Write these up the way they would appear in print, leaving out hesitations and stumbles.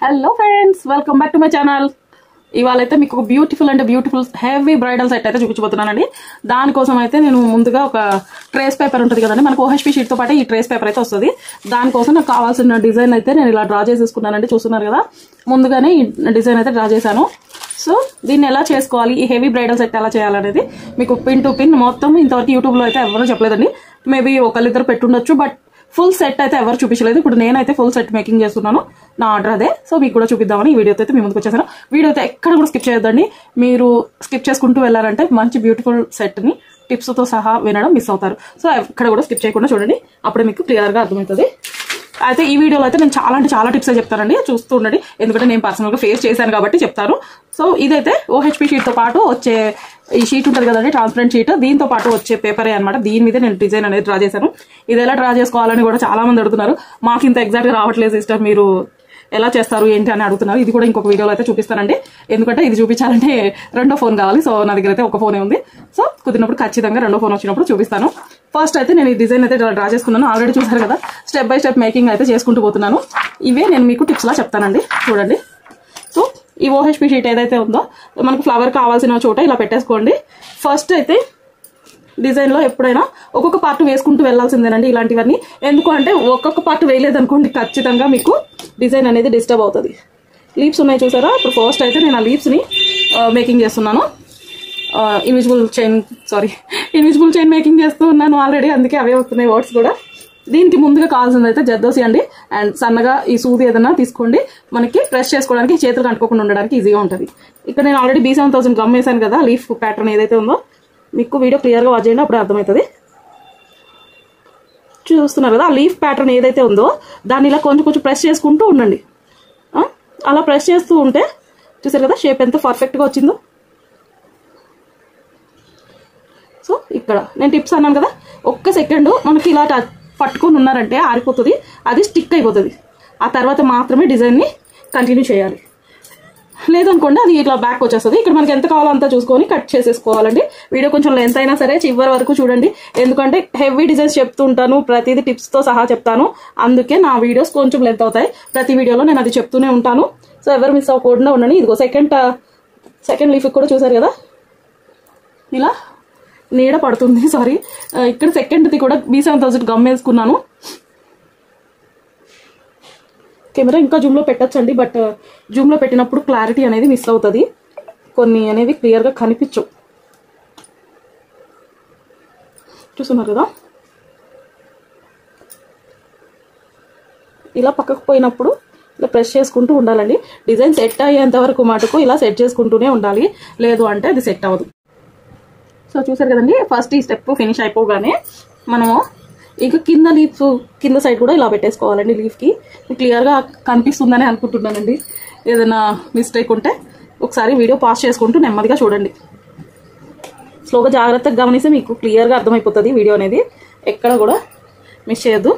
Hello friends, welcome back to my channel. ఇవాళ అయితే మీకు బ్యూటిఫుల్ హెవీ బ్రైడల్ సెట్ అయితే చూపించబోతున్నానండి. దానికోసం అయితే నేను ముందుగా ఒక ట్రేస్ పేపర్ ఉంటుంది కదండి, మనకు OHP షీట్తో పాటు ఈ ట్రేస్ పేపర్ అయితే వస్తుంది. దానికోసం నాకు కావాల్సిన డిజైన్ అయితే నేను ఇలా డ్రా చేసేసుకున్నానండి. చూస్తున్నారు కదా, ముందుగానే ఈ డిజైన్ అయితే డ్రా చేశాను. సో దీన్ని ఎలా చేసుకోవాలి, ఈ హెవీ బ్రైడల్ సెట్ ఎలా చేయాలనేది మీకు పిన్ టు పిన్ మొత్తం ఇంతవరకు యూట్యూబ్లో అయితే ఎవరు చెప్పలేదండి. మేబీ ఒకళ్ళిద్దరు పెట్టుండొచ్చు, బట్ ఫుల్ సెట్ అయితే ఎవరు చూపించలేదు. ఇప్పుడు నేనైతే ఫుల్ సెట్ మేకింగ్ చేస్తున్నాను, నా ఆర్డర్ అదే. సో మీకు కూడా చూపిద్దామని ఈ వీడియోతో అయితే మీ ముందుకు వచ్చేసాను. వీడియో అయితే ఎక్కడ కూడా స్కిప్ చేయొద్దండి. మీరు స్కిప్ చేసుకుంటూ వెళ్ళారంటే మంచి బ్యూటిఫుల్ సెట్ని టిప్స్తో సహా వినడం మిస్ అవుతారు. సో ఎక్కడ కూడా స్కిప్ చేయకుండా చూడండి, అప్పుడే మీకు క్లియర్గా అర్థమవుతుంది. అయితే ఈ వీడియోలో అయితే నేను చాలా టిప్స్ చెప్తానండి, చూస్తూ ఉండండి. ఎందుకంటే నేను పర్సనల్గా ఫేస్ చేశాను కాబట్టి చెప్తాను. సో ఇదైతే OHP షీట్తో పాటు వచ్చే ఈ షీట్ ఉంటుంది కదండి, ట్రాన్స్పరెంట్ షీట్, దీంతో పాటు వచ్చే పేపరే అనమాట. దీని మీద నేను డిజైన్ అనేది డ్రా చేశాను. ఇది ఎలా డ్రా చేసుకోవాలని కూడా చాలా మంది అడుగుతున్నారు. మాకు ఇంత ఎగ్జాక్ట్గా రావట్లేదు సిస్టర్, మీరు ఎలా చేస్తారు ఏంటి అని అడుగుతున్నారు. ఇది కూడా ఇంకొక వీడియోలో అయితే చూపిస్తానండి. ఎందుకంటే ఇది చూపించాలంటే రెండో ఫోన్ కావాలి. సో నా దగ్గర అయితే ఒక ఫోనే ఉంది. సో కుదిరినప్పుడు ఖచ్చితంగా రెండో ఫోన్ వచ్చినప్పుడు చూపిస్తాను. ఫస్ట్ అయితే నేను ఈ డిజైన్ అయితే డ్రా చేసుకున్నాను. ఆల్రెడీ చూసారు కదా, స్టెప్ బై స్టెప్ మేకింగ్ అయితే చేసుకుంటూ పోతున్నాను. ఇవే నేను మీకు టిప్స్లా చెప్తానండి, చూడండి. సో ఈ OHP షీట్ ఏదైతే ఉందో మనకు ఫ్లవర్ కావాల్సిన చోట ఇలా పెట్టేసుకోండి. ఫస్ట్ అయితే డిజైన్లో ఎప్పుడైనా ఒక్కొక్క పార్ట్ వేసుకుంటూ వెళ్లాల్సిందేనండి ఇలాంటివన్నీ. ఎందుకు అంటే ఒక్కొక్క పార్ట్ వేయలేదనుకోండి, ఖచ్చితంగా మీకు డిజైన్ అనేది డిస్టర్బ్ అవుతుంది. లీవ్స్ ఉన్నాయి చూసారా, ఇప్పుడు ఫస్ట్ అయితే నేను ఆ లీవ్స్ని మేకింగ్ చేస్తున్నాను. ఇన్విజిబుల్ చైన్ మేకింగ్ చేస్తూ ఉన్నాను ఆల్రెడీ, అందుకే అవే వస్తున్నాయి వర్డ్స్ కూడా. దీనికి ముందుగా కావాల్సింది అయితే జర్దోసి అండి. అండ్ సన్నగా ఈ సూది ఏదైనా తీసుకోండి, మనకి ప్రెస్ చేసుకోవడానికి చేతులు అంటుకోకుండా ఉండడానికి ఈజీగా ఉంటుంది. ఇక్కడ నేను ఆల్రెడీ B7000 గమ్ వేసాను కదా, లీఫ్ ప్యాటర్న్ ఏదైతే ఉందో. మీకు వీడియో క్లియర్గా వాచ్ చేయండి, అప్పుడు అర్థమవుతుంది. చూస్తున్నారు కదా, ఆ లీఫ్ ప్యాటర్న్ ఏదైతే ఉందో దాన్ని ఇలా కొంచెం ప్రెస్ చేసుకుంటూ ఉండండి. అలా ప్రెస్ చేస్తూ ఉంటే చూసారు కదా, షేప్ ఎంత పర్ఫెక్ట్గా వచ్చిందో. సో ఇక్కడ నేను టిప్స్ అన్నాను కదా, ఒక్క సెకండ్ మనకి ఇలా పట్టుకొని ఉన్నారంటే ఆరిపోతుంది, అది స్టిక్ అయిపోతుంది. ఆ తర్వాత మాత్రమే డిజైన్ని కంటిన్యూ చేయాలి. లేదనుకోండి అది ఇట్లా బ్యాక్ వచ్చేస్తుంది. ఇక్కడ మనకి ఎంత కావాలో అంతా చూసుకొని కట్ చేసేసుకోవాలండి. వీడియో కొంచెం లెంత్ అయినా సరే చివరి వరకు చూడండి, ఎందుకంటే హెవీ డిజైన్స్ చెప్తుంటాను, ప్రతిదీ టిప్స్తో సహా చెప్తాను. అందుకే నా వీడియోస్ కొంచెం లెంత్ అవుతాయి. ప్రతి వీడియోలో నేను అది చెప్తూనే ఉంటాను. సో ఎవరు మిస్ అవ్వకుండా ఉండండి. ఇదిగో సెకండ్ లీఫ్ కూడా చూసారు కదా, ఇలా నీడ పడుతుంది. సారీ, ఇక్కడ సెకండ్ది కూడా B7000 గమ్ వేసుకున్నాను. కెమెరా ఇంకా జూమ్లో పెట్టచ్చండి, బట్ జూమ్లో పెట్టినప్పుడు క్లారిటీ అనేది మిస్ అవుతుంది, కొన్ని అనేవి క్లియర్గా కనిపించవు. చూస్తున్నారు కదా, ఇలా పక్కకు పోయినప్పుడు ఇలా ప్రెస్ చేసుకుంటూ ఉండాలండి. డిజైన్ సెట్ అయ్యేంత వరకు మటుకు ఇలా సెట్ చేసుకుంటూనే ఉండాలి, లేదు అంటే అది సెట్ అవ్వదు. సో చూసారు కదండి, ఫస్ట్ ఈ స్టెప్ ఫినిష్ అయిపోగానే మనము ఇక కింద సైడ్ కూడా ఇలా పెట్టేసుకోవాలండి. లీఫ్కి క్లియర్గా కనిపిస్తుందని అనుకుంటున్నానండి. ఏదైనా మిస్టేక్ ఉంటే ఒకసారి వీడియో పాస్ చేసుకుంటూ నెమ్మదిగా చూడండి. స్లోగా జాగ్రత్తగా గమనిస్తే మీకు క్లియర్గా అర్థమైపోతుంది వీడియో అనేది. ఎక్కడ కూడా మిస్ చేయొద్దు.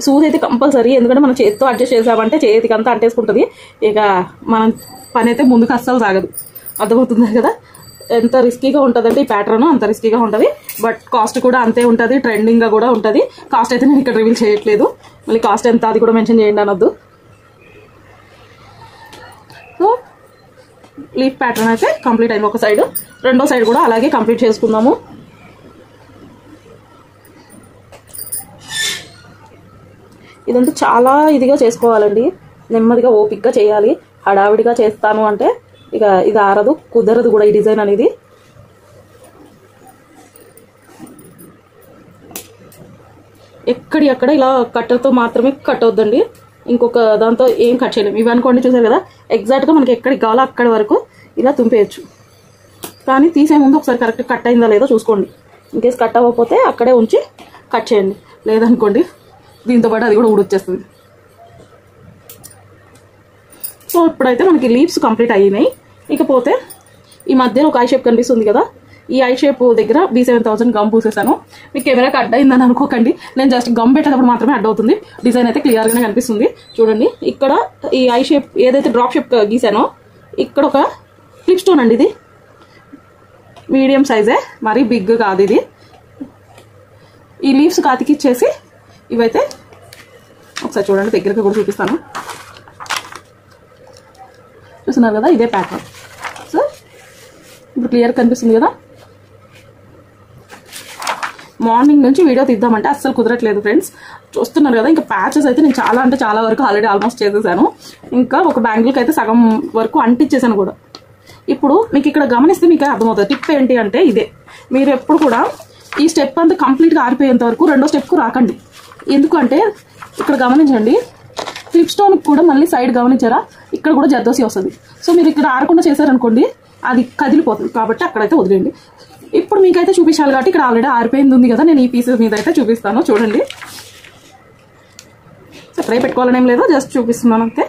సూది అయితే కంపల్సరీ, ఎందుకంటే మనం చేతితో అడ్జస్ట్ చేసామంటే చేతికి అంతా అంటేసుకుంటుంది. ఇక మనం పని అయితే ముందుకు అస్సలు సాగదు. అర్థమవుతుంది కదా, ఎంత రిస్కీగా ఉంటుందంటే ఈ ప్యాటర్న్ అంత రిస్కీగా ఉంటుంది. బట్ కాస్ట్ కూడా అంతే ఉంటుంది, ట్రెండింగ్గా కూడా ఉంటుంది. కాస్ట్ అయితే నేను ఇక్కడ రివీల్ చేయట్లేదు, మళ్ళీ కాస్ట్ ఎంత అది కూడా మెన్షన్ చేయండి అనొద్దు. సో లీఫ్ ప్యాటర్న్ అయితే కంప్లీట్ అయింది ఒక సైడ్, రెండో సైడ్ కూడా అలాగే కంప్లీట్ చేసుకుందాము. ఇదంతా చాలా ఇదిగా చేసుకోవాలండి, నెమ్మదిగా ఓపిక్గా చేయాలి. హడావిడిగా చేస్తాను అంటే ఇక ఇది ఆరదు, కుదరదు కూడా ఈ డిజైన్ అనేది. ఎక్కడి ఇలా కట్టర్తో మాత్రమే కట్ అవుద్దండి, ఇంకొక దాంతో ఏం కట్ చేయలేము. ఇవి అనుకోండి, చూసారు కదా, ఎగ్జాక్ట్గా మనకి ఎక్కడికి కావాలో అక్కడి వరకు ఇలా తుంపేయచ్చు. కానీ తీసే ముందు ఒకసారి కరెక్ట్ కట్ అయిందా లేదో చూసుకోండి. ఇన్కేస్ కట్ అవ్వకపోతే అక్కడే ఉంచి కట్ చేయండి, లేదనుకోండి దీంతో పాటు అది కూడా ఊడొచ్చేస్తుంది. సో ఇప్పుడైతే మనకి లీవ్స్ కంప్లీట్ అయినాయి. ఇకపోతే ఈ మధ్యలో ఒక ఐ షేప్ కనిపిస్తుంది కదా, ఈ ఐ షేప్ దగ్గర B7000 గమ్ పూసేసాను. మీకు కెమెరాకి అడ్డయిందని అనుకోకండి, నేను జస్ట్ గమ్ పెట్టేటప్పుడు మాత్రమే అడ్డవుతుంది. డిజైన్ అయితే క్లియర్గానే కనిపిస్తుంది. చూడండి, ఇక్కడ ఈ ఐ షేప్ ఏదైతే డ్రాప్ షేప్ గీసానో ఇక్కడ ఒక క్లిప్ స్టోన్ అండి, ఇది మీడియం సైజే, మరీ బిగ్ కాదు ఇది. ఈ లీవ్స్ కాతికిచ్చేసి ఇవైతే ఒకసారి చూడండి, దగ్గరగా కూడా చూపిస్తాను. చూస్తున్నారు కదా, ఇదే ప్యాటర్న్. సో ఇప్పుడు క్లియర్ కనిపిస్తుంది కదా. మార్నింగ్ నుంచి వీడియో తీద్దామంటే అస్సలు కుదరట్లేదు ఫ్రెండ్స్. చూస్తున్నారు కదా, ఇంకా ప్యాచెస్ అయితే నేను చాలా అంటే చాలా వరకు ఆల్రెడీ ఆల్మోస్ట్ చేసేసాను. ఇంకా ఒక బ్యాంగిల్కి అయితే సగం వరకు అంటించేసాను కూడా. ఇప్పుడు మీకు ఇక్కడ గమనిస్తే మీకు అర్థమవుతుంది. టిప్ ఏంటి అంటే ఇదే, మీరు ఎప్పుడు కూడా ఈ స్టెప్ అంతా కంప్లీట్గా ఆరిపోయేంత వరకు రెండో స్టెప్కు రాకండి. ఎందుకంటే ఇక్కడ గమనించండి, క్లిప్ స్టోన్ కూడా మళ్ళీ సైడ్ గమనించారా, ఇక్కడ కూడా జర్దోసి వస్తుంది. సో మీరు ఇక్కడ ఆరకుండా చేశారనుకోండి అది కదిలిపోతుంది. కాబట్టి అక్కడైతే వదిలేయండి. ఇప్పుడు మీకైతే చూపించాలి కాబట్టి ఇక్కడ ఆల్రెడీ ఆరిపోయింది ఉంది కదా, నేను ఈ పీసెస్ మీద అయితే చూపిస్తాను చూడండి. స్ప్రే పెట్టుకోవాలని ఏం లేదు, జస్ట్ చూపిస్తున్నాను అంతే.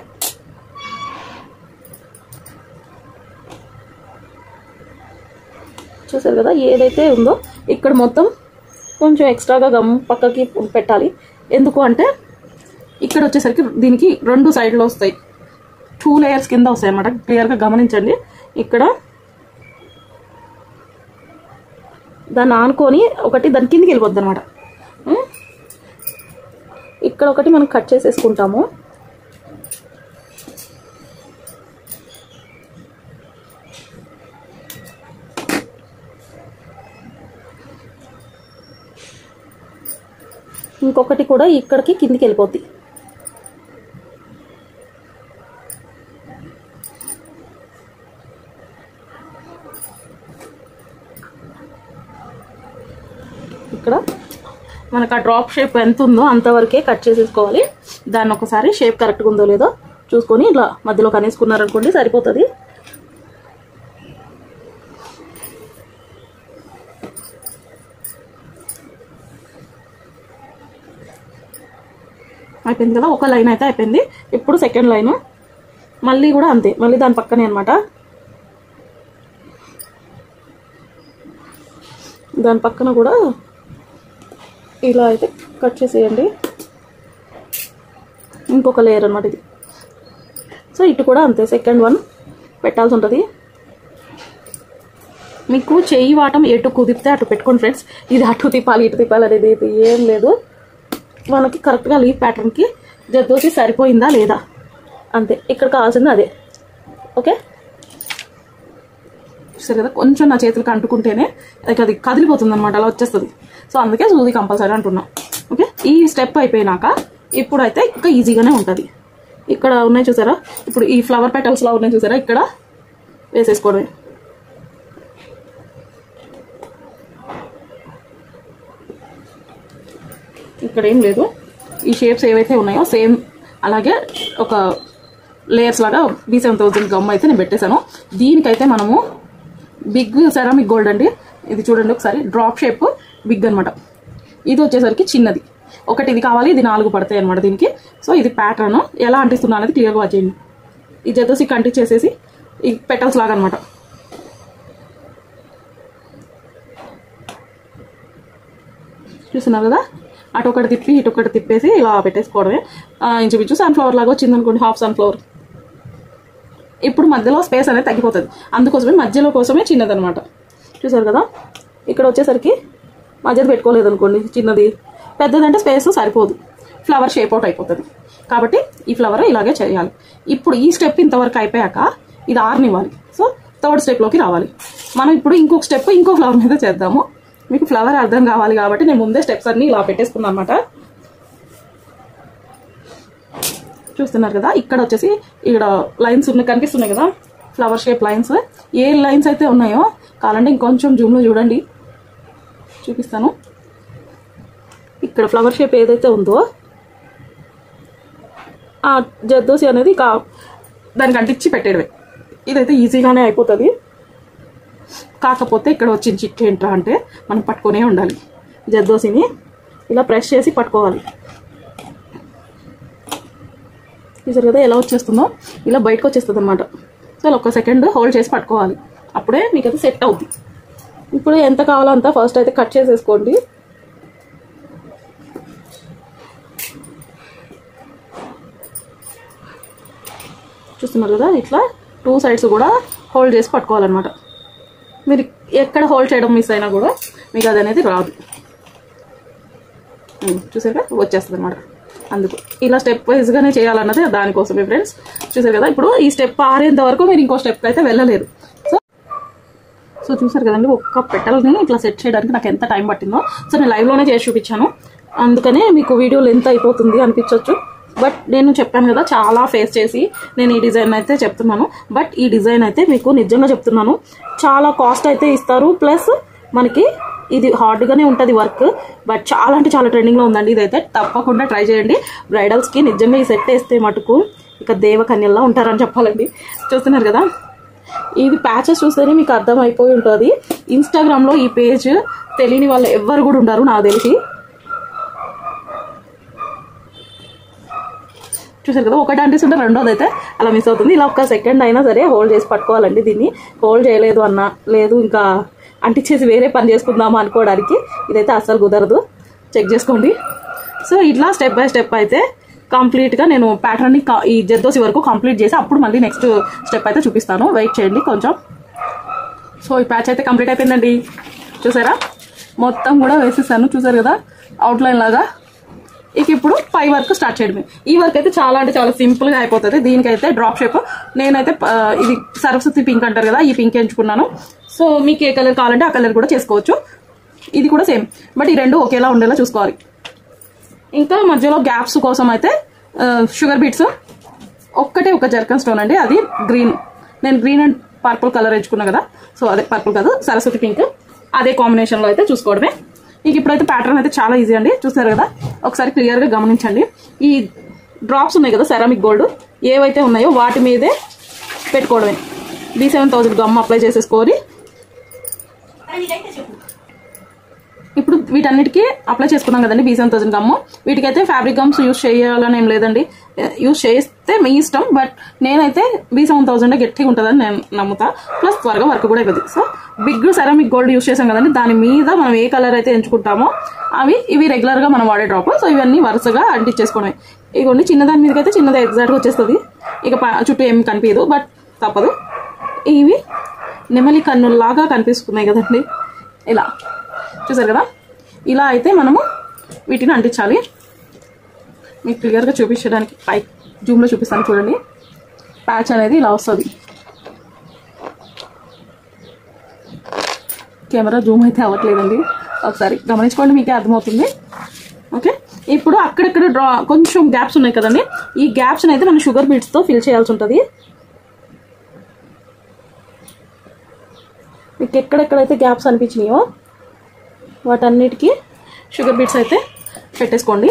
చూసారు కదా, ఏదైతే ఉందో ఇక్కడ మొత్తం కొంచెం ఎక్స్ట్రాగా గమ్ పక్కకి పెట్టాలి. ఎందుకు అంటే ఇక్కడ వచ్చేసరికి దీనికి 2 సైడ్లో వస్తాయి, 2 లేయర్స్ కింద వస్తాయి అన్నమాట. క్లియర్గా గమనించండి. ఇక్కడ దాన్ని ఆనుకొని ఒకటి దాని కిందికి వెళ్ళిపోద్ది అనమాట. ఇక్కడ ఒకటి మనం కట్ చేసేసుకుంటాము. ఇంకొకటి కూడా ఇక్కడికి కిందికి వెళ్ళిపోద్ది. ఇక్కడ మనకు ఆ డ్రాప్ షేప్ ఎంత ఉందో అంతవరకే కట్ చేసేసుకోవాలి. దాన్ని ఒకసారి షేప్ కరెక్ట్గా ఉందో లేదో చూసుకొని ఇలా మధ్యలో కనేసుకున్నారనుకోండి సరిపోతుంది. అయిపోయింది కదా, ఒక లైన్ అయితే అయిపోయింది. ఇప్పుడు సెకండ్ లైన్ మళ్ళీ కూడా అంతే, మళ్ళీ దాని పక్కనే అనమాట. దాని పక్కన కూడా ఇలా అయితే కట్ చేసేయండి. ఇంకొక లేయర్ అనమాట ఇది. సో ఇటు కూడా అంతే, సెకండ్ వన్ పెట్టాల్సి ఉంటుంది. మీకు చెయ్యి వాటం ఎటు కుదిరితే అటు పెట్టుకోండి ఫ్రెండ్స్. ఇది అటు తిప్పాలి ఇటు తిప్పాలి అనేది ఏం లేదు. మనకి కరెక్ట్గా లీఫ్ ప్యాటర్న్కి జర్దోసి సరిపోయిందా లేదా అంతే. ఇక్కడ కావాల్సింది అదే. ఓకే, సరే కదా, కొంచెం నా చేతులకు అంటుకుంటేనే అది కదిలిపోతుంది అనమాట, అలా వచ్చేస్తుంది. సో అందుకే సూది కంపల్సరీ అంటున్నా. ఓకే, ఈ స్టెప్ అయిపోయినాక ఇప్పుడైతే ఇంకా ఈజీగానే ఉంటుంది. ఇక్కడ ఉన్నాయి చూసారా, ఇప్పుడు ఈ ఫ్లవర్ పెటల్స్లా ఉన్నాయి చూసారా, ఇక్కడ వేసేసుకోవడమే. ఇక్కడ ఏం లేదు, ఈ షేప్స్ ఏవైతే ఉన్నాయో సేమ్ అలాగే ఒక లేయర్స్ లాగా B7000 గమ్ అయితే నేను పెట్టేశాను. దీనికైతే మనము బిగ్ సెరామిక్ గోల్డ్ అండి, ఇది చూడండి ఒకసారి, డ్రాప్ షేప్ బిగ్ అనమాట. ఇది వచ్చేసరికి చిన్నది, ఒకటి ఇది కావాలి, ఇది 4 పడతాయి అనమాట దీనికి. సో ఇది ప్యాటర్న్ ఎలా అంటిస్తున్నా అనేది క్లియర్గా వచ్చేయండి. ఈ జర్దోసికి అంటించేసేసి ఈ పెటల్స్ లాగా అనమాట. చూస్తున్నారు కదా, అటు ఒకటి తిప్పి ఇటు ఒకటి తిప్పేసి ఇలా పెట్టేసుకోవడమే. ఇంచుమించు సన్ఫ్లవర్ లాగా వచ్చింది అనుకోండి, హాఫ్ సన్ఫ్లవర్. ఇప్పుడు మధ్యలో స్పేస్ అనేది తగ్గిపోతుంది, అందుకోసమే మధ్యలో కోసమే చిన్నదనమాట. చూసారు కదా, ఇక్కడ వచ్చేసరికి మధ్యలో పెట్టుకోలేదు అనుకోండి, చిన్నది పెద్దదంటే స్పేస్ సరిపోదు, ఫ్లవర్ షేప్ అవుట్ అయిపోతుంది. కాబట్టి ఈ ఫ్లవర్ ఇలాగే చేయాలి. ఇప్పుడు ఈ స్టెప్ ఇంతవరకు అయిపోయాక ఇది ఆరనివ్వాలి. సో థర్డ్ స్టెప్లోకి రావాలి. మనం ఇప్పుడు ఇంకొక స్టెప్ ఇంకో ఫ్లవర్ మీద చేద్దాము. మీకు ఫ్లవర్ అర్థం కావాలి కాబట్టి నేను ముందే స్టెప్స్ అన్ని ఇలా పెట్టేసుకున్నాను అనమాట. చూస్తున్నారు కదా, ఇక్కడ వచ్చేసి ఇక్కడ లైన్స్ కనిపిస్తున్నాయి కదా, ఫ్లవర్ షేప్ లైన్స్. ఏ లైన్స్ అయితే ఉన్నాయో కావాలంటే ఇంకొంచెం జూమ్లో చూడండి, చూపిస్తాను. ఇక్కడ ఫ్లవర్ షేప్ ఏదైతే ఉందో ఆ జర్దోసి అనేది దానికి అంటించి పెట్టేయడమే. ఇదైతే ఈజీగానే అయిపోతుంది. కాకపోతే ఇక్కడ వచ్చిన చిట్టు ఏంట్రా అంటే మనం పట్టుకునే ఉండాలి. జర్దోసిని ఇలా ప్రెస్ చేసి పట్టుకోవాలి. చూసారు కదా ఎలా వచ్చేస్తుందో, ఇలా బయటకు వచ్చేస్తుంది అనమాట. సో ఒక సెకండ్ హోల్డ్ చేసి పట్టుకోవాలి, అప్పుడే మీకు అది సెట్ అవుద్ది. ఇప్పుడు ఎంత కావాలో అంత ఫస్ట్ అయితే కట్ చేసేసుకోండి. చూస్తున్నారు కదా, ఇట్లా 2 సైడ్స్ కూడా హోల్డ్ చేసి పట్టుకోవాలన్నమాట. మీరు ఎక్కడ హోల్డ్ చేయడం మిస్ అయినా కూడా మీకు అది అనేది రాదు. చూసారా, వచ్చేస్తుంది అనమాట. అందుకు ఇలా స్టెప్ వైజ్గానే చేయాలన్నది దానికోసమే ఫ్రెండ్స్. చూసారు కదా, ఇప్పుడు ఈ స్టెప్ ఆరేంత వరకు మీరు ఇంకో స్టెప్కి అయితే వెళ్ళలేరు. సో చూసారు కదండి, ఒక్క పెటల్ని ఇట్లా సెట్ చేయడానికి నాకు ఎంత టైం పట్టిందో. సో నేను లైవ్లోనే చేసి చూపించాను, అందుకనే మీకు వీడియో లెంత్ అయిపోతుంది అనిపించవచ్చు. బట్ నేను చెప్పాను కదా, చాలా ఫేస్ చేసి నేను ఈ డిజైన్ అయితే చెప్తున్నాను. బట్ ఈ డిజైన్ అయితే మీకు నిజంగా చెప్తున్నాను, చాలా కాస్ట్ అయితే ఇస్తారు. ప్లస్ మనకి ఇది హార్డ్గానే ఉంటుంది వర్క్. బట్ చాలా అంటే చాలా ట్రెండింగ్లో ఉందండి. ఇదైతే తప్పకుండా ట్రై చేయండి. బ్రైడల్స్కి నిజంగా ఈ సెట్ వేస్తే మటుకు ఇక దేవకన్యల్లా ఉంటారని చెప్పాలండి. చూస్తున్నారు కదా, ఇది ప్యాచెస్ చూస్తేనే మీకు అర్థమైపోయి ఉంటుంది. ఇన్స్టాగ్రామ్లో ఈ పేజ్ తెలియని వాళ్ళు ఎవ్వరు కూడా ఉండరు నాకు తెలిసి. చూసారు కదా, ఒకటి అంటిస్తుంటే రెండోది అయితే అలా మిస్ అవుతుంది. ఇలా ఒక్క సెకండ్ అయినా సరే హోల్డ్ చేసి పట్టుకోవాలండి. దీన్ని హోల్డ్ చేయలేదు అన్నా, లేదు ఇంకా అంటించేసి వేరే పని చేసుకుందామా అనుకోవడానికి ఇదైతే అస్సలు కుదరదు. చెక్ చేసుకోండి. సో ఇట్లా స్టెప్ బై స్టెప్ అయితే కంప్లీట్గా నేను ప్యాటర్న్ని ఈ జర్దోసి వరకు కంప్లీట్ చేసి అప్పుడు మళ్ళీ నెక్స్ట్ స్టెప్ అయితే చూపిస్తాను. వెయిట్ చేయండి కొంచెం. సో ఈ ప్యాచ్ అయితే కంప్లీట్ అయిపోయిందండి. చూసారా, మొత్తం కూడా వేసేసాను. చూసారు కదా, అవుట్లైన్ లాగా. ఇక ఇప్పుడు పై వర్క్ స్టార్ట్ చేయడమే. ఈ వర్క్ అయితే చాలా అంటే చాలా సింపుల్గా అయిపోతుంది. దీనికైతే డ్రాప్ షేప్ నేనైతే ఇది సరస్వతి పింక్ అంటారు కదా, ఈ పింక్ ఎంచుకున్నాను. సో మీకు ఏ కలర్ కావాలంటే ఆ కలర్ కూడా చేసుకోవచ్చు. ఇది కూడా సేమ్, బట్ ఈ రెండు ఒకేలా ఉండేలా చూసుకోవాలి. ఇంకా మధ్యలో గ్యాప్స్ కోసం అయితే షుగర్ బీట్స్ ఒక్కటే ఒక జర్కన్ స్టోన్ అండి, అది గ్రీన్. నేను గ్రీన్ అండ్ పర్పుల్ కలర్ ఎంచుకున్నా కదా, సో అదే పర్పుల్ కాదు సరస్వతి పింక్, అదే కాంబినేషన్లో అయితే చూసుకోవడమే. ఇక ఇప్పుడైతే ప్యాటర్న్ అయితే చాలా ఈజీ అండి. చూస్తారు కదా, ఒకసారి క్లియర్గా గమనించండి. ఈ డ్రాప్స్ ఉన్నాయి కదా సెరామిక్ గోల్డ్, ఏవైతే ఉన్నాయో వాటి మీదే పెట్టుకోవడమే. B7000 గమ్ అప్లై చేసేసుకొని ఇప్పుడు వీటన్నిటికీ అప్లై చేసుకున్నాం కదండి B7000 గమ్. వీటికైతే ఫ్యాబ్రిక్ గమ్స్ యూజ్ చేయాలని ఏం లేదండి, యూజ్ చేస్తే మీ ఇష్టం. బట్ నేనైతే B7000 గట్టిగా ఉంటుందని నేను నమ్ముతా. ప్లస్ త్వరగా వర్క్ కూడా అయిపోతుంది. So big ceramic gold use చేసాం కదండి, దాని మీద మనం ఏ కలర్ అయితే ఎంచుకుంటామో ఇవి రెగ్యులర్గా మనం వాడే డ్రాప్. సో ఇవన్నీ వరుసగా అంటించేసుకోవడమే. ఇవన్నీ చిన్నదాని మీదకి అయితే చిన్నది ఎగ్జాక్ట్గా వచ్చేస్తుంది. ఇక చుట్టూ ఏం కనిపించదు, బట్ తప్పదు. ఇవి నెమలి కన్నుల్లాగా కనిపిస్తున్నాయి కదండి, ఇలా చూసారు కదా. ఇలా అయితే మనము వీటిని అంటించాలి. మీకు క్లియర్గా చూపించడానికి పై జూమ్లో చూపిస్తాను చూడండి. ప్యాచ్ అనేది ఇలా వస్తుంది. కెమెరా జూమ్ అయితే అవ్వట్లేదండి, ఒకసారి గమనించుకోండి, మీకే అర్థమవుతుంది. ఓకే, ఇప్పుడు అక్కడక్కడ కొంచెం గ్యాప్స్ ఉన్నాయి కదండి, ఈ గ్యాప్స్ని అయితే మనం షుగర్ బీట్స్తో ఫిల్ చేయాల్సి ఉంటుంది. మీకు ఎక్కడెక్కడైతే గ్యాప్స్ అనిపించినాయో వాటన్నిటికీ షుగర్ బీట్స్ అయితే పెట్టేసుకోండి.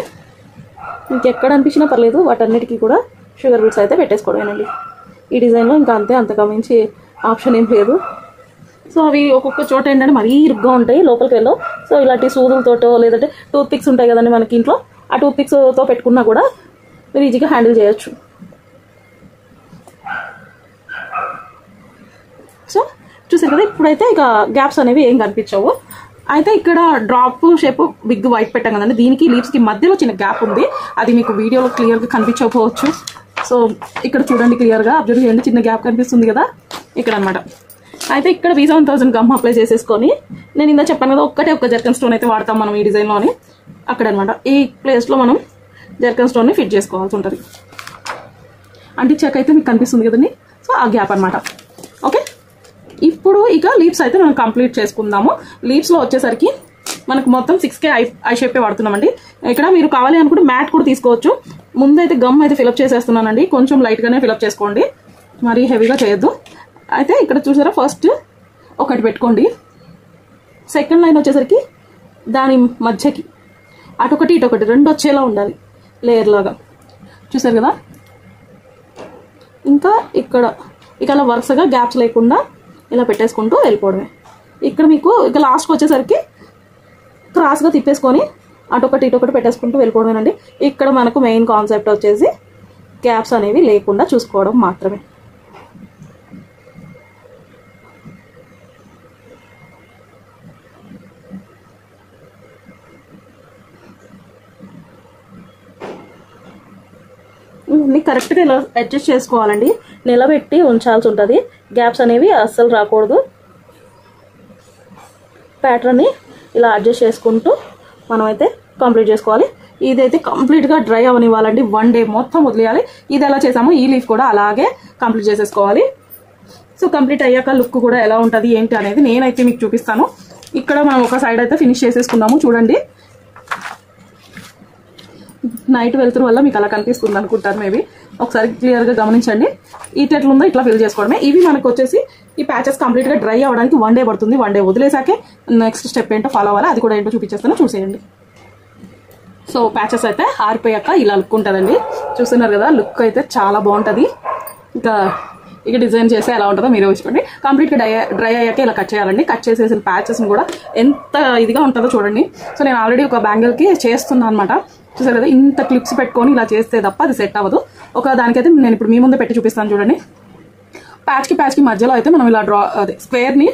మీకు ఎక్కడ అనిపించినా పర్లేదు, వాటన్నిటికీ కూడా షుగర్ బీట్స్ అయితే పెట్టేసుకోవడమేనండి. ఈ డిజైన్లో ఇంకా అంతే, అంతగా మించి ఆప్షన్ ఏం లేదు. సో అవి ఒక్కొక్క చోట ఏంటంటే మరీ ఇరుగ్గా ఉంటాయి లోపలికి వెళ్ళో. సో ఇలాంటి సూదులతోటో లేదంటే టూత్ పిక్స్ ఉంటాయి కదండి మనకి ఇంట్లో, ఆ టూత్ పిక్స్తో పెట్టుకున్నా కూడా మీరు ఈజీగా హ్యాండిల్ చేయొచ్చు. సో చూసారు కదా, ఇప్పుడైతే ఇక గ్యాప్స్ అనేవి ఏం కనిపించవు. అయితే ఇక్కడ డ్రాప్ షేప్ బిగ్ వైట్ పెట్టాం కదండి, దీనికి లీవ్స్కి మధ్యలో చిన్న గ్యాప్ ఉంది. అది మీకు వీడియోలో క్లియర్గా కనిపించకపోవచ్చు. సో ఇక్కడ చూడండి, క్లియర్గా అబ్జర్వ్ చేయండి, చిన్న గ్యాప్ కనిపిస్తుంది కదా ఇక్కడ అనమాట. అయితే ఇక్కడ B7000 గమ్ అప్లై చేసేసుకొని, నేను ఇందా చెప్పాను కదా ఒక్కటే ఒక జర్కన్ స్టోన్ అయితే వాడతాం మనం ఈ డిజైన్లోని, అక్కడ అనమాట ఈ ప్లేస్లో మనం జర్కన్ స్టోన్ని ఫిట్ చేసుకోవాల్సి ఉంటుంది. అంటించాక అయితే మీకు కనిపిస్తుంది కదండి, సో ఆ గ్యాప్ అనమాట. ఓకే, ఇప్పుడు ఇక లీవ్స్ అయితే మనం కంప్లీట్ చేసుకుందాము. లీవ్స్లో వచ్చేసరికి మనకు మొత్తం 6K ఐ షేపే వాడుతున్నామండి. ఇక్కడ మీరు కావాలి అనుకుంటే మ్యాట్ కూడా తీసుకోవచ్చు. ముందైతే గమ్ అయితే ఫిలప్ చేసేస్తున్నానండి, కొంచెం లైట్గానే ఫిలప్ చేసుకోండి, మరీ హెవీగా చేయొద్దు. అయితే ఇక్కడ చూసారా, ఫస్ట్ ఒకటి పెట్టుకోండి. సెకండ్ లైన్ వచ్చేసరికి దాని మధ్యకి అటొకటి ఇటొకటి రెండు వచ్చేలా ఉండాలి లేయర్ లాగా. చూసారు కదా, ఇంకా ఇక్కడ ఇక అలా వరుసగా గ్యాప్స్ లేకుండా ఇలా పెట్టేసుకుంటూ వెళ్ళిపోవడమే. ఇక్కడ మీకు ఇక లాస్ట్కి వచ్చేసరికి క్రాస్గా తిప్పేసుకొని అటొకటి ఇటొకటి పెట్టేసుకుంటూ వెళ్ళిపోవడమేనండి. ఇక్కడ మనకు మెయిన్ కాన్సెప్ట్ వచ్చేసి గ్యాప్స్ అనేవి లేకుండా చూసుకోవడం మాత్రమే. ఇవన్నీ కరెక్ట్గా ఇలా అడ్జస్ట్ చేసుకోవాలండి, నిలబెట్టి ఉంచాల్సి ఉంటుంది. గ్యాప్స్ అనేవి అస్సలు రాకూడదు. ప్యాటర్న్ని ఇలా అడ్జస్ట్ చేసుకుంటూ మనమైతే కంప్లీట్ చేసుకోవాలి. ఇదైతే కంప్లీట్గా డ్రై అవనివ్వాలండి. 1 డే మొత్తం వదిలేయాలి. ఇది ఎలా చేసామో ఈ లీఫ్ కూడా అలాగే కంప్లీట్ చేసేసుకోవాలి. సో కంప్లీట్ అయ్యాక లుక్ కూడా ఎలా ఉంటుంది ఏంటి అనేది నేనైతే మీకు చూపిస్తాను. ఇక్కడ మనం ఒక సైడ్ అయితే ఫినిష్ చేసేసుకున్నాము. చూడండి, నైట్ వెళ్తురు వల్ల మీకు అలా కనిపిస్తుంది అనుకుంటాను. మేబీ ఒకసారి క్లియర్గా గమనించండి. ఎట్లుందో ఇట్లా ఫిల్ చేసుకోవడమే. ఇవి మనకు వచ్చేసి ఈ ప్యాచెస్ కంప్లీట్గా డ్రై అవ్వడానికి 1 డే పడుతుంది. 1 డే వదిలేసాకే నెక్స్ట్ స్టెప్ ఏంటో ఫాలో అవ్వాలి. అది కూడా ఏంటో చూపించేస్తాను, చూసేయండి. సో ప్యాచెస్ అయితే ఆరిపోయాక ఇలా లుక్ ఉంటుందండి. చూస్తున్నారు కదా, లుక్ అయితే చాలా బాగుంటుంది. ఇక డిజైన్ చేస్తే ఎలా ఉంటుందో మీరు చూసుకోండి. కంప్లీట్గా డ్రై అయ్యాక ఇలా కట్ చేయాలండి. కట్ చేసేసిన ప్యాచెస్ని కూడా ఎంత ఇదిగా ఉంటుందో చూడండి. సో నేను ఆల్రెడీ ఒక బ్యాంగిల్కి చేస్తున్నాను అనమాట. చూసారు కదా, ఇంత క్లిప్స్ పెట్టుకొని ఇలా చేస్తే తప్ప అది సెట్ అవ్వదు. ఒక దానికైతే నేను ఇప్పుడు మీ ముందే పెట్టి చూపిస్తాను చూడండి. ప్యాచ్కి మధ్యలో అయితే మనం ఇలా స్క్వేర్ని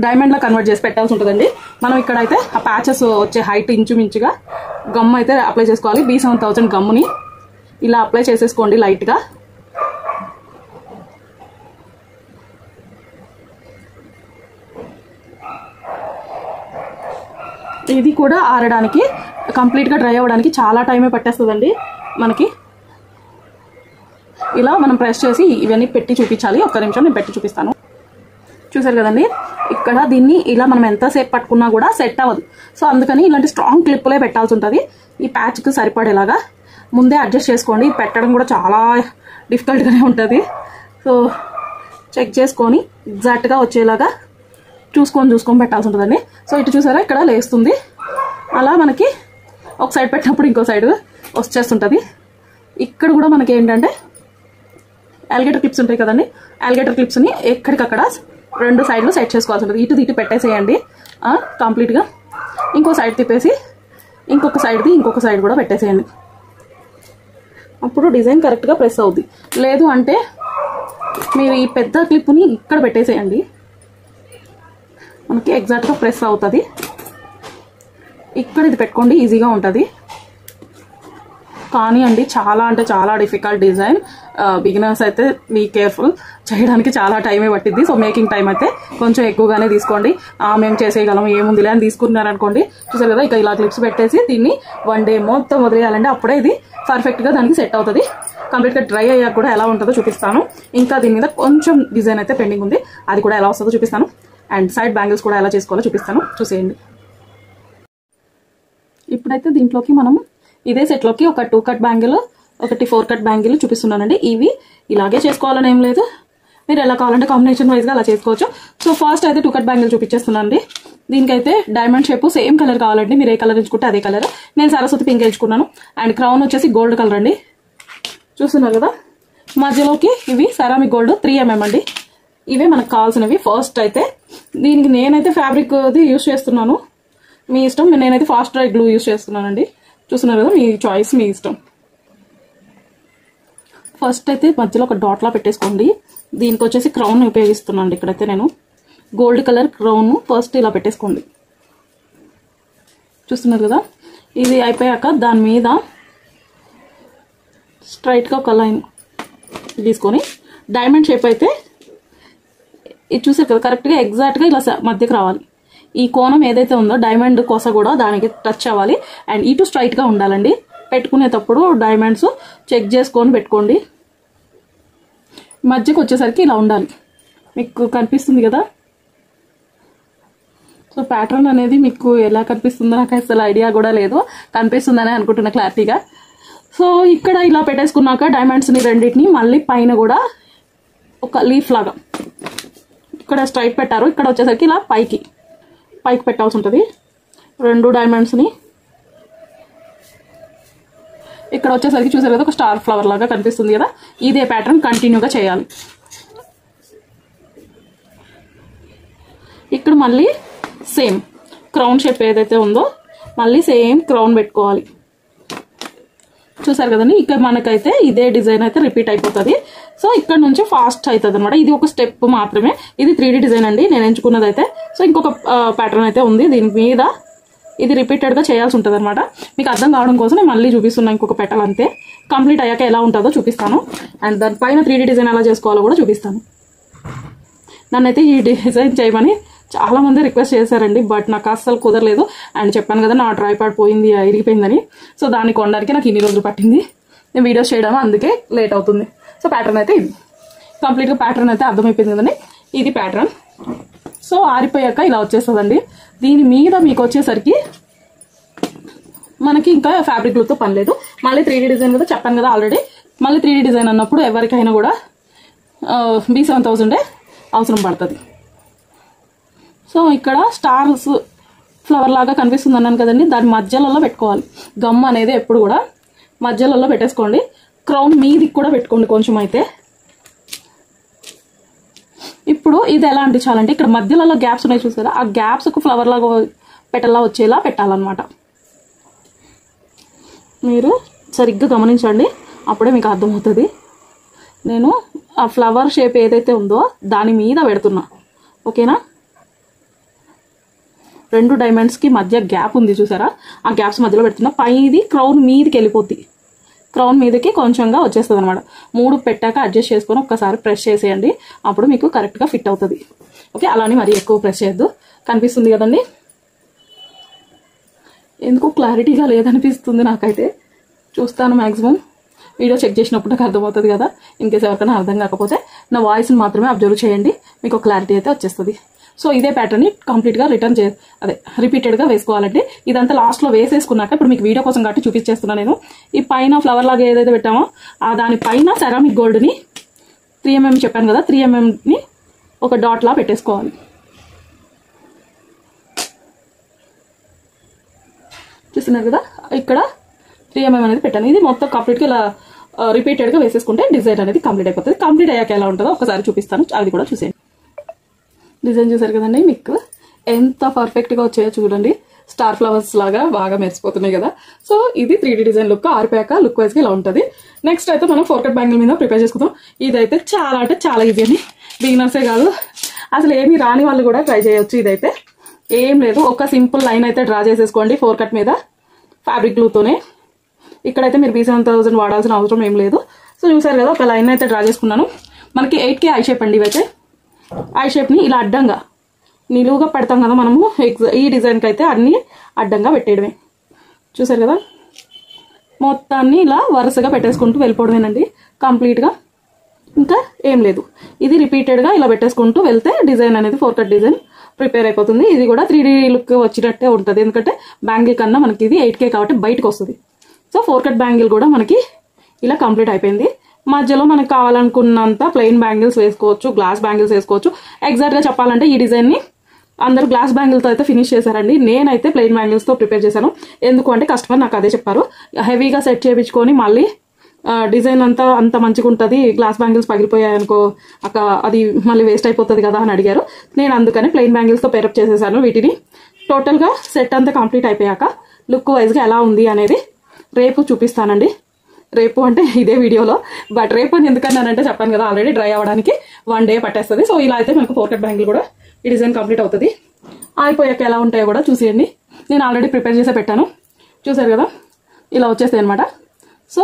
డైమండ్లా కన్వర్ట్ చేసి పెట్టాల్సి ఉంటుందండి. మనం ఇక్కడ అయితే ఆ ప్యాచెస్ వచ్చే హైట్ ఇంచుమించుగా గమ్ అయితే అప్లై చేసుకోవాలి. B7000 గమ్ముని ఇలా అప్లై చేసేసుకోండి లైట్గా. ఇది కూడా ఆరడానికి కంప్లీట్గా డ్రై అవ్వడానికి చాలా టైమే పట్టేస్తుందండి మనకి. ఇలా మనం ప్రెస్ చేసి ఇవన్నీ పెట్టి చూపించాలి. ఒక్క నిమిషం నేను పెట్టి చూపిస్తాను. చూసారు కదండి, ఇక్కడ దీన్ని ఇలా మనం ఎంతసేపు పట్టుకున్నా కూడా సెట్ అవ్వదు. సో అందుకని ఇలాంటి స్ట్రాంగ్ క్లిప్పులే పెట్టాల్సి ఉంటుంది. ఈ ప్యాచ్కి సరిపడేలాగా ముందే అడ్జస్ట్ చేసుకోండి. పెట్టడం కూడా చాలా డిఫికల్ట్గానే ఉంటుంది. సో చెక్ చేసుకొని ఎగ్జాక్ట్గా వచ్చేలాగా చూసుకొని పెట్టాల్సి ఉంటుందండి. సో ఇటు చూసారా, ఇక్కడ లేస్తుంది. అలా మనకి ఒక సైడ్ పెట్టినప్పుడు ఇంకో సైడ్ వచ్చేస్తుంటుంది. ఇక్కడ కూడా మనకి ఏంటంటే అలిగేటర్ క్లిప్స్ ఉంటాయి కదండి, అలిగేటర్ క్లిప్స్ని ఎక్కడికక్కడ 2 సైడ్లు సెట్ చేసుకోవాల్సి ఉంటుంది. ఇటు పెట్టేసేయండి కంప్లీట్గా. ఇంకో సైడ్ తిప్పేసి ఇంకొక సైడ్ కూడా పెట్టేసేయండి. అప్పుడు డిజైన్ కరెక్ట్గా ప్రెస్ అవుద్ది. లేదు అంటే మీరు ఈ పెద్ద క్లిప్ని ఇక్కడ పెట్టేసేయండి, మనకి ఎగ్జాక్ట్గా ప్రెస్ అవుతుంది. ఇక్కడ ఇది పెట్టుకోండి, ఈజీగా ఉంటుంది. కానీ అండి చాలా అంటే చాలా డిఫికల్ట్ డిజైన్. బిగినర్స్ అయితే బీ కేర్ఫుల్, చేయడానికి చాలా టైమే పట్టింది. సో మేకింగ్ టైం అయితే కొంచెం ఎక్కువగానే తీసుకోండి. మేము చేసేయగలం ఏముందిలే అని తీసుకున్నారనుకోండి. చూసారు కదా, ఇక ఇలా క్లిప్స్ పెట్టేసి దీన్ని 1 డే మొత్తం వదిలేయాలండి. అప్పుడే ఇది పర్ఫెక్ట్గా దానికి సెట్ అవుతుంది. కంప్లీట్గా డ్రై అయ్యాక కూడా ఎలా ఉంటుందో చూపిస్తాను. ఇంకా దీని మీద కొంచెం డిజైన్ అయితే పెండింగ్ ఉంది, అది కూడా ఎలా వస్తుందో చూపిస్తాను. అండ్ సైడ్ బ్యాంగిల్స్ కూడా ఎలా చేసుకోవాలో చూపిస్తాను, చూసేయండి. ఇప్పుడైతే దీంట్లోకి మనం ఇదే సెట్లోకి ఒక 2 కట్ బ్యాంగిల్, ఒకటి 4 కట్ బ్యాంగిల్ చూపిస్తున్నానండి. ఇవి ఇలాగే చేసుకోవాలని ఏం లేదు, మీరు ఎలా కావాలంటే కాంబినేషన్ వైజ్గా అలా చేసుకోవచ్చు. సో ఫస్ట్ అయితే 2 కట్ బ్యాంగిల్ చూపించేస్తున్నానండి. దీనికైతే డైమండ్ షేప్ సేమ్ కలర్ కావాలండి. మీరు ఏ కలర్ ఎంచుకుంటే అదే కలర్. నేను సరస్వతి పింక్ ఎంచుకున్నాను. అండ్ క్రౌన్ వచ్చేసి గోల్డ్ కలర్ అండి. చూస్తున్నారు కదా, మధ్యలోకి ఇవి సెరామిక్ గోల్డ్ 3mm అండి. ఇవే మనకు కావాల్సినవి. ఫస్ట్ అయితే దీనికి నేనైతే ఫ్యాబ్రిక్ది యూస్ చేస్తున్నాను, మీ ఇష్టం. నేనైతే ఫాస్ట్ డ్రై గ్లూ యూస్ చేస్తున్నానండి. చూస్తున్నారు కదా, మీ చాయిస్, మీ ఇష్టం. ఫస్ట్ అయితే మధ్యలో ఒక డాట్లా పెట్టేసుకోండి. దీనికి వచ్చేసి క్రౌన్ ఉపయోగిస్తున్నాను. ఇక్కడైతే నేను గోల్డ్ కలర్ క్రౌన్ ఫస్ట్ ఇలా పెట్టేసుకోండి. చూస్తున్నారు కదా, ఇది అయిపోయాక దాని మీద స్ట్రైట్గా ఒక లైన్ తీసుకొని డైమండ్ షేప్ అయితే ఇది చూసారు కదా, కరెక్ట్గా ఎగ్జాక్ట్గా ఇలా మధ్యకి రావాలి. ఈ కోణం ఏదైతే ఉందో డైమండ్ కొస కూడా దానికి టచ్ అవ్వాలి. అండ్ ఇటు స్ట్రైట్గా ఉండాలండి. పెట్టుకునేటప్పుడు డైమండ్స్ చెక్ చేసుకొని పెట్టుకోండి. మధ్యకి వచ్చేసరికి ఇలా ఉండాలి. మీకు కనిపిస్తుంది కదా. సో ప్యాటర్న్ అనేది మీకు ఎలా కనిపిస్తుందో నాకు అసలు ఐడియా కూడా లేదు, కనిపిస్తుందని అనుకుంటున్నా క్లారిటీగా. సో ఇక్కడ ఇలా పెట్టేసుకున్నాక డైమండ్స్ని రెండింటిని మళ్ళీ పైన కూడా ఒక లీఫ్ లాగా ఇక్కడ స్ట్రైట్ పెట్టారు. ఇక్కడ వచ్చేసరికి ఇలా పైకి పెట్టాల్సి ఉంటుంది. 2 డైమండ్స్ని ఇక్కడ వచ్చేసరికి చూసారు కదా, ఒక స్టార్ ఫ్లవర్ లాగా కనిపిస్తుంది కదా. ఇదే ప్యాటర్న్ కంటిన్యూగా చేయాలి. ఇక్కడ మళ్ళీ సేమ్ క్రౌన్ షేప్ ఏదైతే ఉందో మళ్ళీ సేమ్ క్రౌన్ పెట్టుకోవాలి. చూసారు కదండి, ఇక్కడ మనకైతే ఇదే డిజైన్ అయితే రిపీట్ అయిపోతుంది. సో ఇక్కడ నుంచి ఫాస్ట్ అవుతుంది అనమాట. ఇది ఒక స్టెప్ మాత్రమే. ఇది 3D డిజైన్ అండి నేను ఎంచుకున్నది అయితే. సో ఇంకొక ప్యాటర్న్ అయితే ఉంది, దీని మీద ఇది రిపీటెడ్గా చేయాల్సి ఉంటుంది అనమాట. మీకు అర్థం కావడం కోసం నేను మళ్ళీ చూపిస్తున్నాను ఇంకొక పెటల్ అంతే. కంప్లీట్ అయ్యాక ఎలా ఉంటుందో చూపిస్తాను. అండ్ దానిపైన 3D డిజైన్ ఎలా చేసుకోవాలో కూడా చూపిస్తాను. నన్నైతే ఈ డిజైన్ చేయమని చాలా మంది రిక్వెస్ట్ చేశారండి, బట్ నాకు అస్సలు కుదరలేదు. అండ్ చెప్పాను కదా నా ట్రైపాడ్ పోయింది, ఇరిగిపోయిందని. సో దాన్ని కొనడానికి నాకు ఇన్ని రోజులు పట్టింది. నేను వీడియోస్ చేయడం అందుకే లేట్ అవుతుంది. సో ప్యాటర్న్ అయితే ఇది కంప్లీట్గా ప్యాటర్న్ అయితే అర్థమైపోయింది కదండి. ఇది ప్యాటర్న్. సో ఆరిపోయాక ఇలా వచ్చేస్తుందండి. దీని మీద మీకు వచ్చేసరికి మనకి ఇంకా ఫ్యాబ్రిక్ గ్లూతో పని లేదు. మళ్ళీ 3D డిజైన్ కదా చెప్పాను కదా ఆల్రెడీ. మళ్ళీ 3D డిజైన్ అన్నప్పుడు ఎవరికైనా కూడా B7000 అవసరం పడుతుంది. సో ఇక్కడ స్టార్స్ ఫ్లవర్ లాగా కనిపిస్తుంది అన్నాను కదండి, దాని మధ్యలలో పెట్టుకోవాలి. గమ్ అనేది ఎప్పుడు కూడా మధ్యలలో పెట్టేసుకోండి. క్రౌన్ మీదికి కూడా పెట్టుకోండి కొంచెం. అయితే ఇప్పుడు ఇది ఎలా అంటించాలంటే ఇక్కడ మధ్యలలో గ్యాప్స్ ఉన్నాయి చూసారా, ఆ గ్యాప్స్కు ఫ్లవర్ లాగా పెట్టలా వచ్చేలా పెట్టాలన్నమాట. మీరు సరిగ్గా గమనించండి, అప్పుడే మీకు అర్థమవుతుంది. నేను ఆ ఫ్లవర్ షేప్ ఏదైతే ఉందో దాని మీద పెడుతున్నా, ఓకేనా. 2 డైమండ్స్కి మధ్య గ్యాప్ ఉంది చూసారా, ఆ గ్యాప్స్ మధ్యలో పెడుతున్నా. పైది క్రౌన్ మీదకి వెళ్ళిపోద్ది, క్రౌన్ మీదకి కొంచెంగా వచ్చేస్తుంది అనమాట. 3 పెట్టాక అడ్జస్ట్ చేసుకొని ఒక్కసారి ప్రెస్ చేసేయండి, అప్పుడు మీకు కరెక్ట్గా ఫిట్ అవుతుంది. ఓకే, అలానే మరి ఎక్కువ ప్రెస్ చేయొద్దు. కనిపిస్తుంది కదండి, ఎందుకు క్లారిటీగా లేదనిపిస్తుంది నాకైతే. చూస్తాను మ్యాక్సిమం వీడియో చెక్ చేసినప్పుడు నాకు అర్థమవుతుంది కదా. ఇన్కేస్ ఎవరికైనా అర్థం కాకపోతే నా వాయిస్ని మాత్రమే అబ్జర్వ్ చేయండి, మీకు క్లారిటీ అయితే వచ్చేస్తుంది. సో ఇదే ప్యాటర్న్ని కంప్లీట్గా రిపీటెడ్గా వేసుకోవాలండి. ఇదంతా లాస్ట్లో వేసేసుకున్నాక ఇప్పుడు మీకు వీడియో కోసం కాబట్టి చూపించేస్తున్నాను నేను. ఈ పైన ఫ్లవర్ లాగా ఏదైతే పెట్టామో ఆ దానిపైన సెరామిక్ గోల్డ్ని 3mm చెప్పాను కదా, 3mmని ఒక డాట్లా పెట్టేసుకోవాలి. చూస్తున్నారు కదా, ఇక్కడ 3mm అనేది పెట్టాను. ఇది మొత్తం కంప్లీట్గా ఇలా రిపీటెడ్గా వేసేసుకుంటే డిజైన్ అనేది కంప్లీట్ అయిపోతుంది. కంప్లీట్ అయ్యాక ఎలా ఉంటుందో ఒకసారి చూపిస్తాను, అది కూడా చూసేయండి. డిజైన్ చూసారు కదండి, మీకు ఎంత పర్ఫెక్ట్గా వచ్చాయో చూడండి. స్టార్ ఫ్లవర్స్ లాగా బాగా మెరిసిపోతున్నాయి కదా. సో ఇది 3D డిజైన్ లుక్. ఆరిపోయాక లుక్ వైజ్గా ఇలా ఉంటుంది. నెక్స్ట్ అయితే మనం 4 కట్ బ్యాంగిల్ మీద ప్రిపేర్ చేసుకుందాం. ఇదైతే చాలా అంటే చాలా ఈజీ అని బిగినర్సే కాదు అసలు ఏమీ రాని వాళ్ళు కూడా ట్రై చేయొచ్చు. ఇదైతే ఏం లేదు, ఒక సింపుల్ లైన్ అయితే డ్రా చేసేసుకోండి 4 కట్ మీద ఫ్యాబ్రిక్ గ్లూతోనే. ఇక్కడైతే మీరు B7000 వాడాల్సిన అవసరం ఏం లేదు. సో చూసారు కదా, ఒక లైన్ అయితే డ్రా చేసుకున్నాను. మనకి 8K ఐ షేప్ అండి. ఇవైతే ఐ షేప్ని ఇలా అడ్డంగా నిలువుగా పెడతాం కదా మనము. ఈ డిజైన్కి అయితే అన్ని అడ్డంగా పెట్టేయడమే. చూసారు కదా, మొత్తాన్ని ఇలా వరుసగా పెట్టేసుకుంటూ వెళ్ళిపోవడమేనండి కంప్లీట్గా. ఇంకా ఏం లేదు, ఇది రిపీటెడ్గా ఇలా పెట్టేసుకుంటూ వెళ్తే డిజైన్ అనేది 4 కట్ డిజైన్ ప్రిపేర్ అయిపోతుంది. ఇది కూడా 3D లుక్ వచ్చినట్టే ఉంటుంది, ఎందుకంటే బ్యాంగిల్ కన్నా మనకి ఇది 8K కాబట్టి బయటకు వస్తుంది. సో 4 కట్ బ్యాంగిల్ కూడా మనకి ఇలా కంప్లీట్ అయిపోయింది. మధ్యలో మనకు కావాలనుకున్నంత ప్లెయిన్ బ్యాంగిల్స్ వేసుకోవచ్చు, గ్లాస్ బ్యాంగిల్స్ వేసుకోవచ్చు. ఎగ్జాక్ట్గా చెప్పాలంటే ఈ డిజైన్ని అందరూ గ్లాస్ బ్యాంగిల్తో అయితే ఫినిష్ చేశారండి. నేనైతే ప్లెయిన్ బ్యాంగిల్స్తో ప్రిపేర్ చేశాను. ఎందుకు అంటే కస్టమర్ నాకు అదే చెప్పారు, హెవీగా సెట్ చేయించుకొని మళ్ళీ డిజైన్ అంత మంచిగా ఉంటుంది, గ్లాస్ బ్యాంగిల్స్ పగిలిపోయాయి అనుకో అది మళ్ళీ వేస్ట్ అయిపోతుంది కదా అని అడిగారు. నేను అందుకని ప్లెయిన్ బ్యాంగిల్స్తో పేరప్ చేసేసాను వీటిని. టోటల్గా సెట్ అంతా కంప్లీట్ అయిపోయాక లుక్ వైజ్గా ఎలా ఉంది అనేది రేపు చూపిస్తానండి. రేపు అంటే ఇదే వీడియోలో, బట్ రేపు అని ఎందుకన్నానంటే చెప్పాను కదా ఆల్రెడీ డ్రై అవ్వడానికి 1 డే పట్టేస్తుంది. సో ఇలా అయితే మనకు 4 కట్ బ్యాంగిల్ కూడా ఈ డిజైన్ కంప్లీట్ అవుతుంది. అయిపోయాక ఎలా ఉంటాయో కూడా చూసేయండి. నేను ఆల్రెడీ ప్రిపేర్ చేసే పెట్టాను, చూసారు కదా, ఇలా వచ్చేస్తాయి అనమాట. సో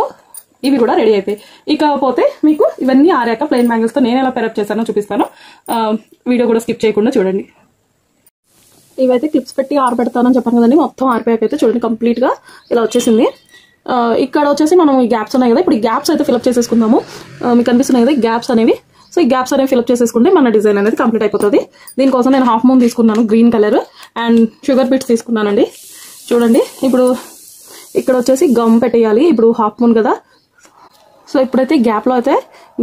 ఇవి కూడా రెడీ అయిపోయి ఇకపోతే మీకు ఇవన్నీ ఆరాక ప్లెయిన్ బ్యాంగిల్స్తో నేను ఎలా పేరప్ చేశానో చూపిస్తాను. వీడియో కూడా స్కిప్ చేయకుండా చూడండి. ఇవైతే క్లిప్స్ పెట్టి ఆరబెడతానని చెప్పాను కదండి. మొత్తం ఆరిపోయాక అయితే చూడండి కంప్లీట్గా ఇలా వచ్చేసింది. ఇక్కడ వచ్చేసి మనం ఈ గ్యాప్స్ ఉన్నాయి కదా, ఇప్పుడు ఈ గ్యాప్స్ అయితే ఫిల్అప్ చేసేసుకుందాము. మీకు కనిపిస్తున్నాయి కదా గ్యాప్స్ అనేవి. సో ఈ గ్యాప్స్ అనేవి ఫిల్అప్ చేసేసుకుంటే మన డిజైన్ అనేది కంప్లీట్ అయిపోతుంది. దీనికోసం నేను హాఫ్ మూన్ తీసుకున్నాను, green colour, and sugar beads తీసుకున్నానండి. చూడండి, ఇప్పుడు ఇక్కడ వచ్చేసి గమ్ పెట్టేయాలి. ఇప్పుడు హాఫ్ మూన్ కదా, సో ఇప్పుడైతే గ్యాప్లో అయితే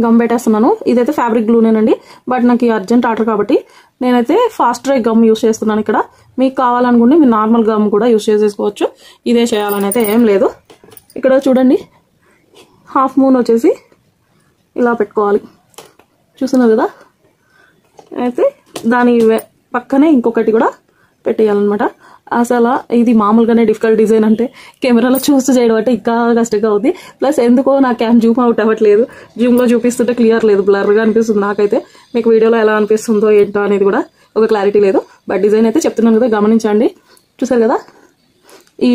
గమ్ పెట్టేస్తున్నాను. ఇదైతే ఫ్యాబ్రిక్ గ్లూనేనండి, బట్ నాకు అర్జెంట్ ఆర్డర్ కాబట్టి నేనైతే ఫాస్ట్ డ్రై గమ్ యూస్ చేస్తున్నాను. ఇక్కడ మీకు కావాలనుకుంటే మీరు నార్మల్ గమ్ కూడా యూస్ చేసేసుకోవచ్చు, ఇదే చేయాలని అయితే ఏం లేదు. ఇక్కడ చూడండి, హాఫ్ మూన్ వచ్చేసి ఇలా పెట్టుకోవాలి, చూస్తున్నారు కదా. అయితే దాని పక్కనే ఇంకొకటి కూడా పెట్టేయాలన్నమాట. అసలు ఇది మామూలుగానే డిఫికల్ట్ డిజైన్ అంటే కెమెరాలో చూస్తూ చేయడం అంటే ఇంకా కష్టంగా అవుతుంది. ప్లస్ ఎందుకో నా క్యామ్ జూమ్ అవుట్ అవ్వట్లేదు, జూమ్లో చూపిస్తుంటే క్లియర్ లేదు, బ్లర్గా అనిపిస్తుంది నాకైతే. మీకు వీడియోలో ఎలా అనిపిస్తుందో ఏంటో అనేది కూడా ఒక క్లారిటీ లేదు. బట్ డిజైన్ అయితే చెప్తున్నాను కదా, గమనించండి. చూసారు కదా, ఈ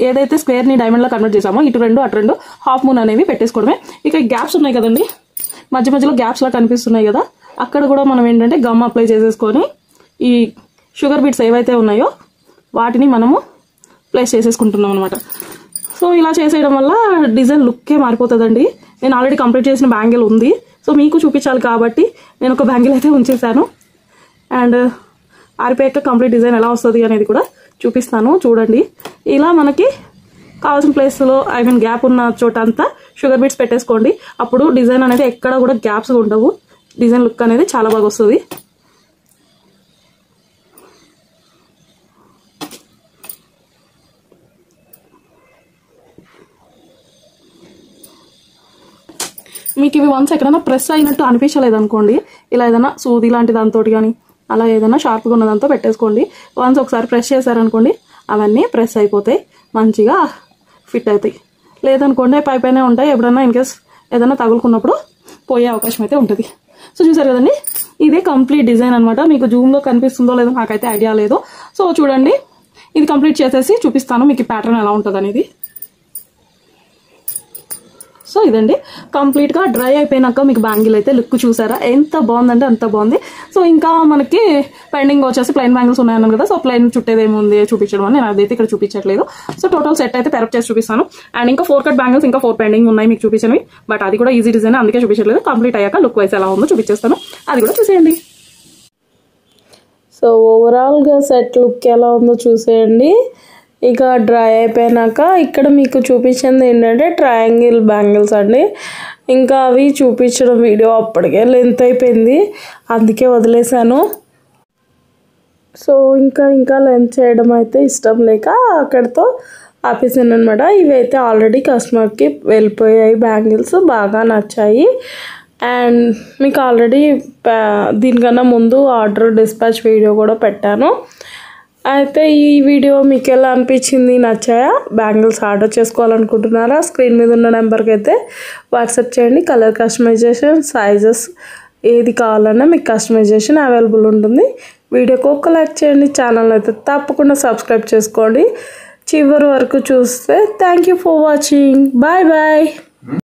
ఏదైతే స్క్వేర్ని డైమండ్లో కన్వర్ట్ చేసామో ఇటు 2 అటు 2 హాఫ్ మూన్ అనేవి పెట్టేసుకోవడమే. ఇక గ్యాప్స్ ఉన్నాయి కదండి, మధ్య మధ్యలో గ్యాప్స్ లా కనిపిస్తున్నాయి కదా, అక్కడ కూడా మనం ఏంటంటే గమ్ అప్లై చేసేసుకొని ఈ షుగర్ బీట్స్ ఏవైతే ఉన్నాయో వాటిని మనము ప్లేస్ చేసేసుకుంటున్నాం అనమాట. సో ఇలా చేసేయడం వల్ల డిజైన్ లుక్కే మారిపోతుందండి. నేను ఆల్రెడీ కంప్లీట్ చేసిన బ్యాంగిల్ ఉంది, సో మీకు చూపించాలి కాబట్టి నేను ఒక బ్యాంగిల్ అయితే ఉంచేసాను. అండ్ ఆరిపోయాక కంప్లీట్ డిజైన్ ఎలా వస్తుంది అనేది కూడా చూపిస్తాను, చూడండి. ఇలా మనకి కావాల్సిన ప్లేస్లో గ్యాప్ ఉన్న చోట అంతా షుగర్ బీట్స్ పెట్టేసుకోండి. అప్పుడు డిజైన్ అనేది ఎక్కడ కూడా గ్యాప్స్ ఉండవు, డిజైన్ లుక్ అనేది చాలా బాగా వస్తుంది. మీకు ఇవి వన్స్ ఎక్కడైనా ప్రెస్ అయినట్టు అనిపించలేదు అనుకోండి, ఇలా ఏదైనా సూది లాంటి దాంతో కానీ అలా ఏదైనా షార్ప్గా ఉన్న దాంతో పెట్టేసుకోండి. వన్స్ ఒకసారి ప్రెస్ చేశారనుకోండి అవన్నీ ప్రెస్ అయిపోతాయి, మంచిగా ఫిట్ అవుతాయి. లేదనుకోండి పైపైనే ఉంటాయి, ఎప్పుడన్నా ఇన్కేస్ ఏదైనా తగులుకున్నప్పుడు పోయే అవకాశం అయితే ఉంటుంది. సో చూసారు కదండి, ఇదే కంప్లీట్ డిజైన్ అనమాట. మీకు జూమ్లో కనిపిస్తుందో లేదో నాకైతే ఐడియా లేదు. సో చూడండి, ఇది కంప్లీట్ చేసేసి చూపిస్తాను మీకు ఈ ప్యాటర్న్ ఎలా ఉంటుంది అనేది. సో ఇదండి కంప్లీట్గా డ్రై అయిపోయినాక మీకు బ్యాంగిల్ అయితే లుక్ చూసారా ఎంత బాగుందంటే అంత బాగుంది. సో ఇంకా మనకి పెండింగ్ వచ్చేసి ప్లెయిన్ బ్యాంగిల్స్ ఉన్నాయన్నాను కదా, సో ప్లెయిన్ చుట్టేదేముంది చూపించడం అని నేను అదైతే ఇక్కడ చూపించట్లేదు. సో టోటల్ సెట్ అయితే పెరప్ చేసి చూపిస్తాను. అండ్ ఇంకా 4 కట్ బ్యాంగిల్స్ ఇంకా 4 పెండింగ్ ఉన్నాయి మీకు చూపించినవి, బట్ అది కూడా ఈజీ డిజైన్ అందుకే చూపించట్లేదు. కంప్లీట్ అయ్యాక లుక్ వైస్ ఎలా ఉందో చూపించేస్తాను, అది కూడా చూసేయండి. సో ఓవరాల్గా సెట్ లుక్ ఎలా ఉందో చూసేయండి. ఇక డ్రై అయిపోయినాక ఇక్కడ మీకు చూపించింది ఏంటంటే ట్రయాంగిల్ బ్యాంగిల్స్ అండి. ఇంకా అవి చూపించడం వీడియో అప్పటికే లెంత్ అయిపోయింది, అందుకే వదిలేశాను. సో ఇంకా లెంత్ చేయడం అయితే ఇష్టం లేక అక్కడితో ఆపేసాను అనమాట. ఇవైతే ఆల్రెడీ కస్టమర్కి వెళ్ళిపోయాయి, బ్యాంగిల్స్ బాగా నచ్చాయి. అండ్ మీకు ఆల్రెడీ దీనికన్నా ముందు ఆర్డర్ డిస్పాచ్ వీడియో కూడా పెట్టాను. అయితే ఈ వీడియో మీకు ఎలా అనిపించింది, నచ్చాయా? బ్యాంగిల్స్ ఆర్డర్ చేసుకోవాలనుకుంటున్నారా? స్క్రీన్ మీద ఉన్న నెంబర్కి అయితే వాట్సాప్ చేయండి. కలర్ కస్టమైజేషన్, సైజెస్ ఏది కావాలన్నా మీకు కస్టమైజేషన్ అవైలబుల్ ఉంటుంది. వీడియోకి ఒక లైక్ చేయండి, ఛానల్ అయితే తప్పకుండా సబ్స్క్రైబ్ చేసుకోండి. చివరి వరకు చూస్తే thank you for watching. Bye bye.